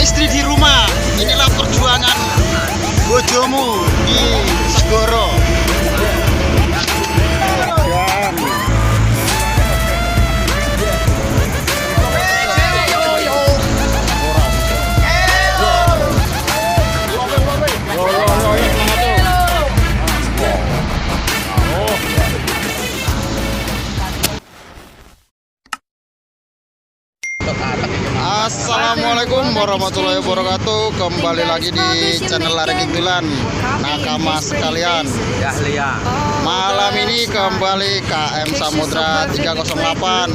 istri di rumah. Inilah perjuangan bojomu di Segoro. Assalamualaikum warahmatullahi wabarakatuh. Kembali lagi di channel Layang nakama sekalian. Malam ini kembali KM Samudra 308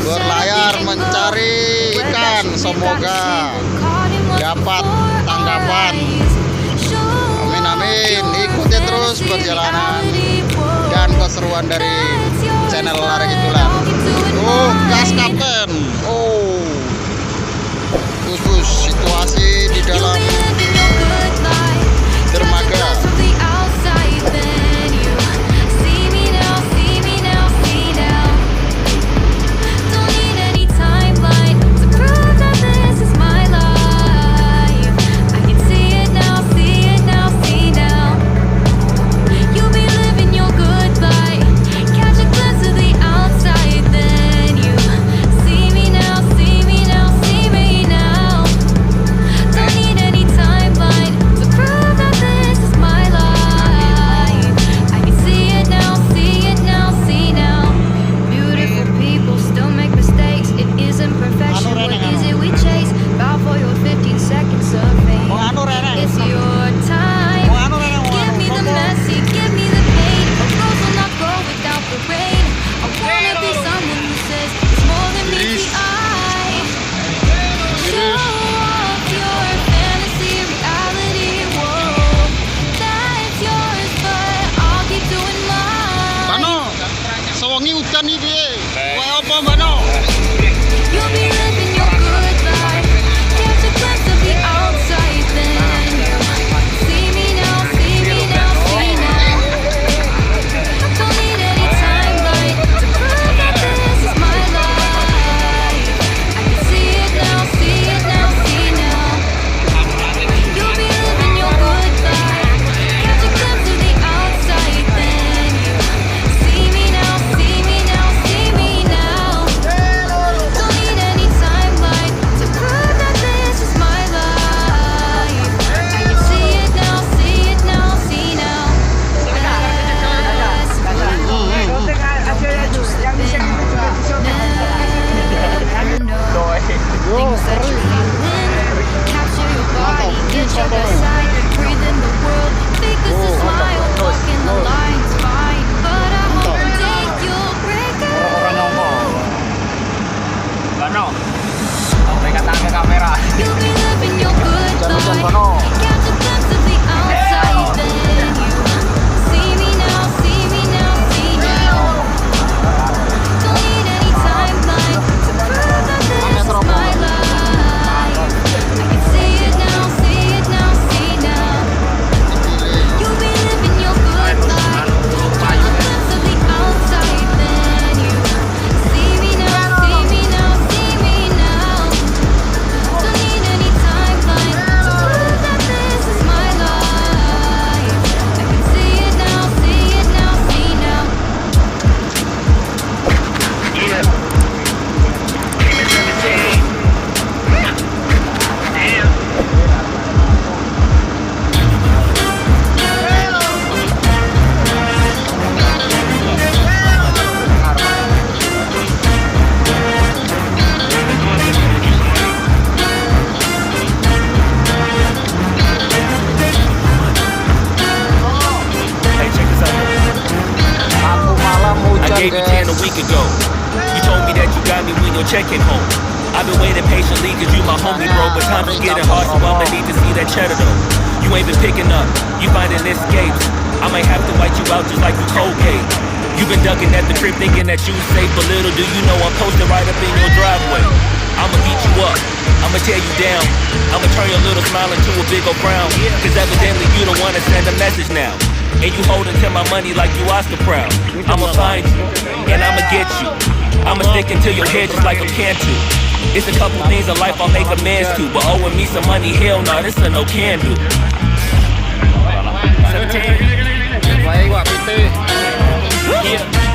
berlayar mencari ikan. Semoga dapat tangkapan. Amin amin. Ikuti terus perjalanan dan keseruan dari channel Layang. Oh, gas kapten. Oh, khusus situasi di dalam dermaga. Hujan ini dia. Wah, apa Mbano? Gave you 10 a week ago. You told me that you got me when you're checking home. I've been waiting patiently cause you my homie bro, but times is getting hard so I'ma need to see that cheddar though. You ain't been picking up, you finding escapes. I might have to wipe you out just like you Colgate. You been ducking at the crib thinking that you safe, but little do you know I'm posted right up in your driveway. I'ma beat you up, I'ma tear you down, I'ma turn your little smile into a big old frown. Cause evidently you don't wanna send a message now. And you holding to my money like you Oscar proud. I'ma find you, and I'ma get you. I'ma stick into your head just like I'm Cantu. It's a couple things in life I'll make amends to, but owing me some money, hell no, this a no can do. 17. Baik, Wak Piti. Yeah.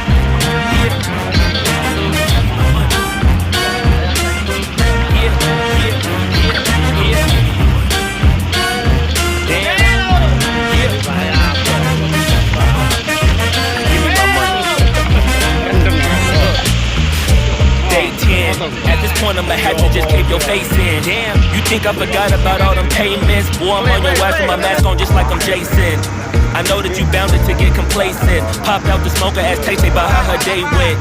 At this point I'ma have to just keep your face in. Damn, you think I forgot about all them payments? Boy, I'm on your ass with my mask on just like I'm Jason. I know that you bounded to get complacent. Popped out the smoker, asked Tay about how her day went.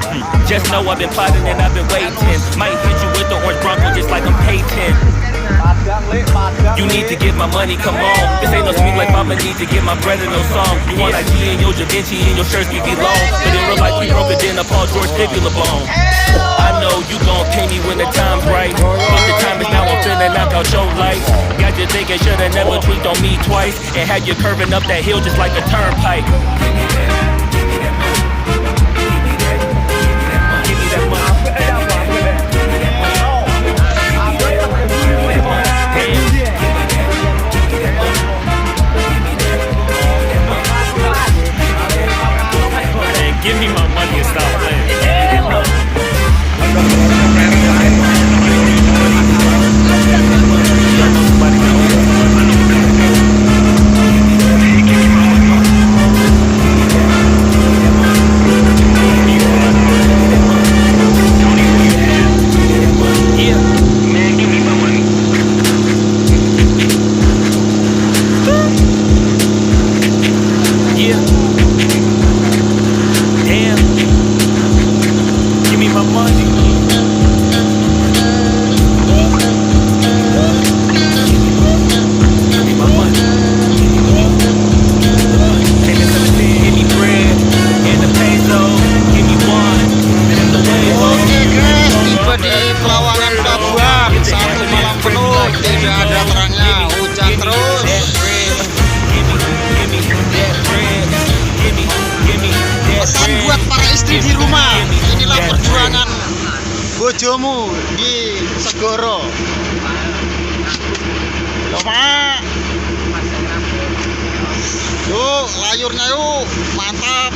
Just know I've been plotting and I've been waiting. Might hit you with the orange Bronco just like I'm Peyton. You need to get my money, come on. This ain't no sweet life, I'ma need to get my bread in no song. You want like G and your Da Vinci and your shirts be long. But in real life we broke it in a Paul George fibula bone. I know you gon' pay me when the time's right, but the time is now, I'm finna knock out your lights. Got you thinking should've never tweaked on me twice, and had you curving up that hill just like a turnpike. Give me my money and stop playing. penuh, tidak ada terangnya, hujan terus. Pesan buat para istri di rumah, inilah perjuangan bojomu di segoro. Coba, yuk layurnya yuk, mantap.